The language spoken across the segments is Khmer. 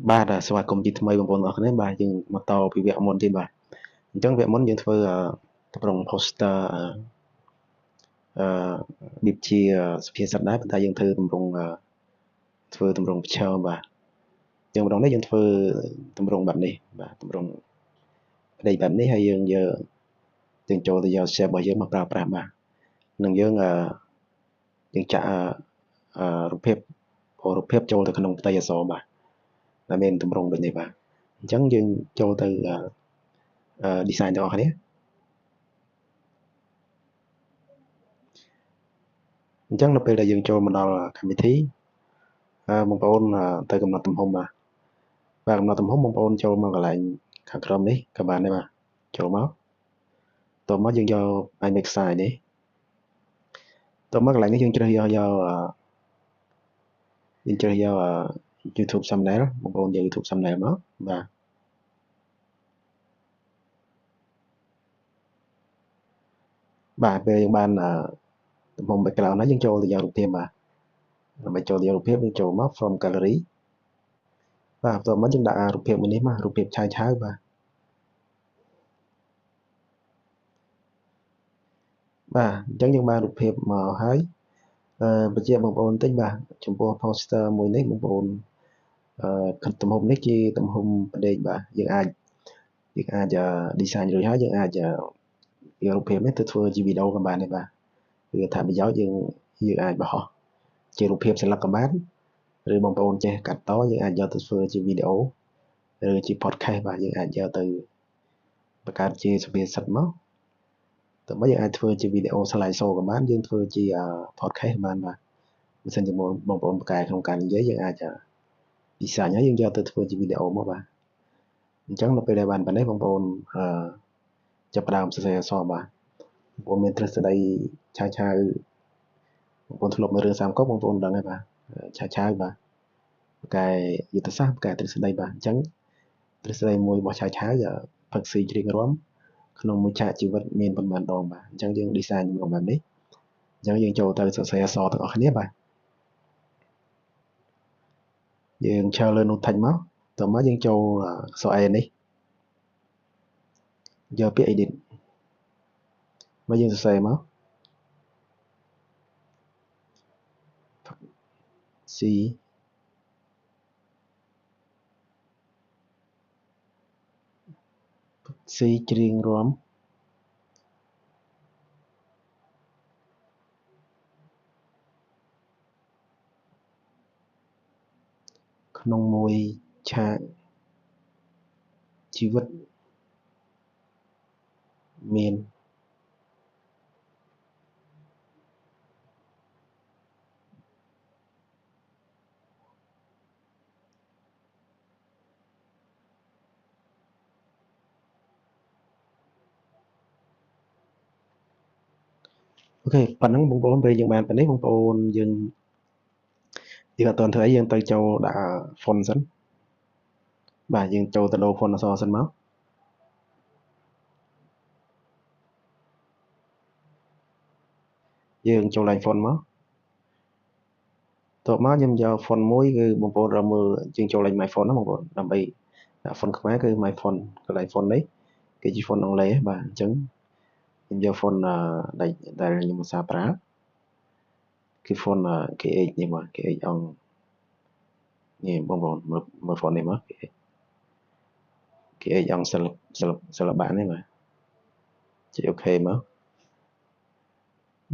បាទស្វាគមន៍ជាថ្មីបងប្អូនអរគុណបាទយើងមកតពីវគ្គមុនទៀតបាទអញ្ចឹងវគ្គមុនយើងធ្វើតម្រង់ poster ដូចជាសុភាសិតដែរប៉ុន្តែយើងធ្វើតម្រង់ប្រឈមបាទអញ្ចឹងម្ដងនេះយើងធ្វើតម្រង់បែបនេះបាទតម្រង់ផ្ដេកបែបនេះហើយយើងចូលទៅយក shape របស់យើងមកប្រើប្រាស់បាទនឹងយើងចាក់រូបភាពចូលទៅក្នុងផ្ទៃអក្សរបាទដែលមានតម្រង់ដូចនេះបាទអញ្ចឹងយើងចូលទៅdesign ទាំងអស់គ្នាអញ្ចឹងនៅពេលដែលយើងចូលមកដល់កម្មវិធីបងប្អូនទៅកំណត់ទំហំបាទកំណត់ទំហំបងប្អូនចូលមកកន្លែងខាងក្រោមនេះក៏បានដែរបាទចូលមកតមកយើងយក iMac size នេះតមកកន្លែងនេះយើងជ្រើសយកYouTube thumbnail បងប្អូនយក YouTube thumbnail មកបាទពេលយើងបានទំហំ background ហើយយើងចូលទៅយករូបភាពបាទដើម្បីចូលទៅយករូបភាពយើងចូលមក from gallery បាទបន្ទាប់មកយើងដាក់រូបភាពមួយនេះមករូបភាពឆាវបាទអញ្ចឹងយើងបានរូបភាពមកហើយបញ្ជាក់បងប្អូនបន្តិចបាទចំពោះ poster មួយនេះបងប្អូនទំហំនេះជាទំហំផ្ដេកបាទយើងអាចdesign រួចហើយយើងអាចយករូបភាពនេះទៅធ្វើជាវីដេអូក៏បានដែរបាទគឺថាប្រយោជន៍យើងអាចបង្ហោះជារូបភាពស្លឹកក៏បានឬបងប្អូនចេះកាត់តយើងអាចយកទៅធ្វើជាវីដេអូឬជា podcast បាទយើងអាចយកទៅបង្កើតជាសុភាសិតមកតើមកយើងអាចធ្វើជាវីដេអូ slide show ក៏បានយើងធ្វើជា podcast បានបាទបើសិនជាបងប្អូនបកកែក្នុងការនិយាយយើងអាចdesign ហើយយើងយកទៅធ្វើជាវីដេអូមកបាទអញ្ចឹងនៅពេលដែលបានប៉ុណ្ណេះបងប្អូនចាប់ផ្ដើមសរសេរអក្សរបាទបងប្អូនមានទ្រឹស្ដីឆាវបងប្អូនធ្លាប់មើលរឿងសាមកុកបងប្អូនដឹងហើយបាទឆាវបាទបកកែយុទ្ធសាស្ត្របកកែទ្រឹស្ដីបាទអញ្ចឹងទ្រឹស្ដីមួយរបស់ឆាវផឹកស៊ីជ្រៀងរាំក្នុងមួយឆាកជីវិតមានប៉ុន្មានដងបាទអញ្ចឹងយើង design ជាមួយបែបនេះអញ្ចឹងយើងចូលទៅសរសេរអក្សរទាំងអស់គ្នាបាទយើងឈរលើ nút thạch មកតមកយើងចូលអក្សរ A នេះយកពាក្យ edit មកយើងសរសេរមក C ជ្រៀងរាំក្នុងមួយឆាកជីវិតមានអូខេប៉ុណ្ណឹងបងប្អូនពេលយើងបានប៉ុណ្នេះបងប្អូនយើងអត់ទាន់ធ្វើអីយើងទៅចូលដាក់ font សិនបាទយើងចូលទៅដូរ font អក្សរសិនមកយើងចូលឡើង font មកតបមកខ្ញុំយក font មួយគឺបងប្អូនរកមើលយើងចូលឡើង my font ណាបងប្អូនដើម្បីដាក់ font ខ្មែរគឺ my font កន្លែង font នេះគេជា font អង់គ្លេសបាទអញ្ចឹងខ្ញុំយក font ដែលខ្ញុំឧស្សាហ៍ប្រើគឺ font KH នេះមក KH អង្គនេះបងប្អូនមើល font នេះមក KH អង្គសិល្បៈនេះបាទចុច OK មក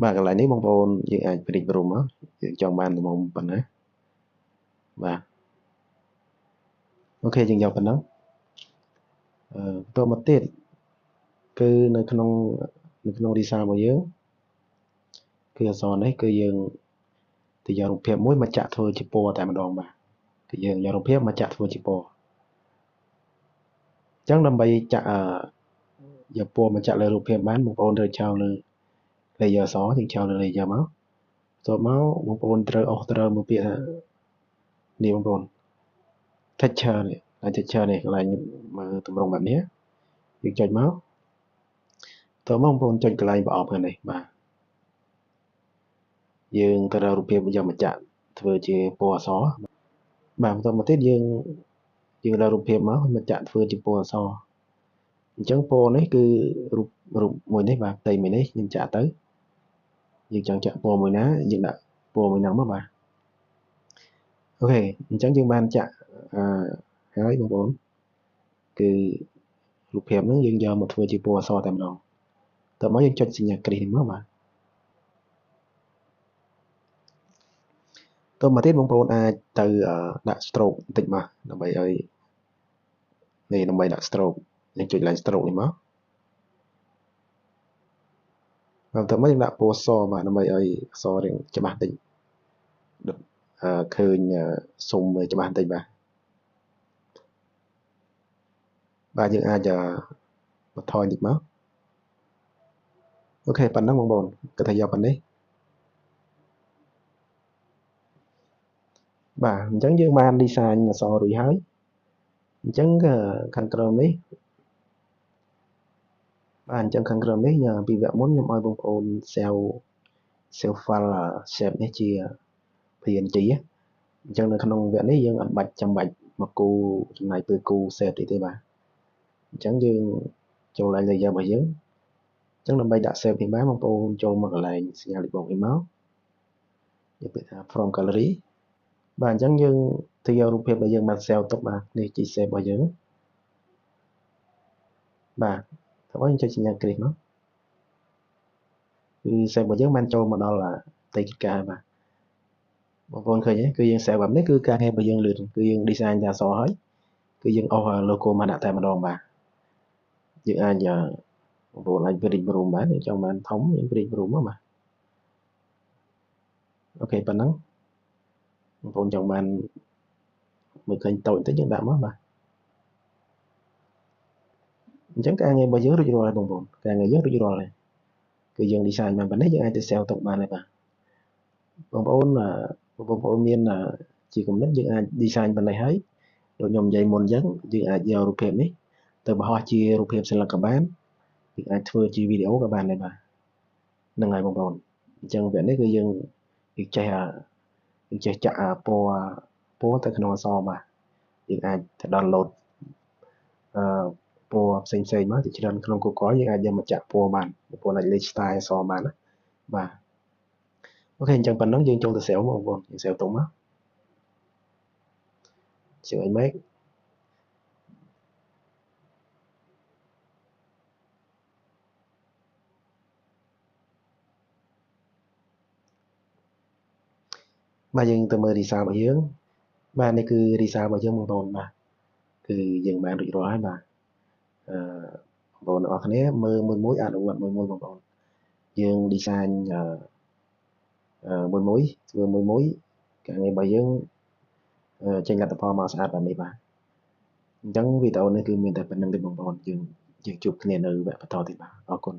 បាទកន្លែងនេះបងប្អូនយើងអាចព្រីករូមមកយើងចង់បានទំហំប៉ុណ្ណាបាទអូខេយើងយកប៉ុណ្ណឹងបន្តមកទៀតគឺនៅក្នុង design របស់យើងគឺអក្សរនេះគឺយើងទៅយករូបភាពមួយមកចាក់ធ្វើជាពណ៌តែម្ដងបាទគឺយើងយករូបភាពមកចាក់ធ្វើជាពណ៌អញ្ចឹងដើម្បីចាក់យកពណ៌មកចាក់លើរូបភាពបានបងប្អូនត្រូវចោលលើ layer អក្សរយើងចោលលើ layer មកតបមកបងប្អូនត្រូវមើលពាក្យថានេះបងប្អូន texture នេះកន្លែងមើលទម្រង់បែបនេះយើងចុចមកតមកបងប្អូនចុចកន្លែងប្រអប់ខាងនេះបាទយើងទៅរករូបភាពយកមកចាក់ធ្វើជាពណ៌អក្សរបាទបន្តមកទៀតយើង យើងលើរូបភាពមកមកចាក់ធ្វើជាពណ៌អក្សរអញ្ចឹងពណ៌នេះគឺរូបមួយនេះបាទផ្ទៃមួយនេះយើងចាក់ទៅយើងចង់ចាក់ពណ៌មួយណាយើងដាក់ពណ៌មួយហ្នឹងមកបាទអូខេអញ្ចឹងយើងបានចាក់ហើយបងប្អូនគឺរូបភាពហ្នឹងយើងយកមកធ្វើជាពណ៌អក្សរតែម្ដងតើមកយើងចុចសញ្ញាគ្រីសនេះមកបាទតើមកទៀតបងប្អូនអាចទៅដាក់ stroke បន្តិចមកដើម្បីឲ្យនេះដើម្បីដាក់ stroke យើងចុច line stroke នេះមកបន្ទាប់មកយើងដាក់ពណ៌សបាទដើម្បីឲ្យអក្សររៀងច្បាស់តិចឃើញស៊ុំច្បាស់បន្តិចបាទយើងអាចបន្ថយបន្តិចមកអូខេប៉ុណ្ណឹងបងប្អូនគាត់ថាយកប៉ុណ្នេះបាទអញ្ចឹងយើងបាន design អក្សររួចហើយអញ្ចឹងខាងក្រោមនេះបាទអញ្ចឹងខាងក្រោមនេះពីវគ្គមុនខ្ញុំឲ្យបងប្អូន save file shape នេះជា PNG អញ្ចឹងនៅក្នុងវគ្គនេះយើងអត់ចាំបាច់មកគូចំណាយពេលគូ save ទេបាទអញ្ចឹងយើងចូលឡើង layer របស់យើងអញ្ចឹងដើម្បីដាក់ save នេះបានបងប្អូនចូលមកកន្លែងសញ្ញាលេខបូកនេះមកយើងពាក្យថា from gallery បាទអញ្ចឹងយើងទៅយករូបភាពដែលយើងបាន save ទុកបាទនេះជា save របស់យើងបាទហើយយើងចុចសញ្ញាគ្រីសមកគឺ save របស់យើងបានចូលមកដល់ផ្ទៃកិច្ចការបាទបងប្អូនឃើញទេគឺយើង save បែបនេះគឺការងាររបស់យើងលឿនគឺយើង design តែអក្សរហើយគឺយើងអស់ logo មកដាក់តែម្ដងបាទយើងអាចបងប្អូនអាច print room បានយើងចង់បានធំយើង print room មកបាទអូខេប៉ុណ្ណឹងបងប្អូនចង់បានមើលឃើញតូចបន្តិចយើងដាក់មកបាទអញ្ចឹងការងាររបស់យើងរួចរាល់ហើយបងប្អូនការងារយើងរួចរាល់ហើយគឺយើង design បានប៉ុណ្នេះយើងអាចទៅ sell ទុកបានហើយបាទបងប្អូនមានជាគំនិតយើងអាច design ប៉ុណ្នេះហើយដូចខ្ញុំនិយាយមុនអញ្ចឹងយើងអាចយករូបភាពនេះទៅបង្ហោះជារូបភាពសិល្បៈក៏បានយើងអាចធ្វើជាវីដេអូក៏បានដែរបាទហ្នឹងហើយបងប្អូនអញ្ចឹងវគ្គនេះគឺយើងចេះចាក់ពណ៌ទៅក្នុងអក្សរបាទយើងអាចទៅ download ពណ៌ផ្សេងៗមកជាច្រើនក្នុង Google យើងអាចយកមកចាក់ពណ៌បានបងប្អូនអាចលេខ style អក្សរបានណាបាទអូខេអញ្ចឹងប៉ុណ្ណឹងយើងចូលទៅ save មកបងប្អូនយើង save ទុកមក save image បាទយើងទៅមើល result របស់យើងបាទនេះគឺ result របស់យើងបងប្អូនបាទគឺយើងបានរួចរាល់ហើយបាទបងប្អូនទាំងអស់គ្នាមើលមួយអនុវត្តមួយបងប្អូនយើង design មួយធ្វើមួយការងាររបស់យើងចេញលទ្ធផលមកស្អាតបែបនេះបាទអញ្ចឹងវីដេអូនេះគឺមានតែប៉ុណ្្នឹងទេបងប្អូនយើងជួបគ្នានៅវគ្គបន្តទៀតបាទអរគុណ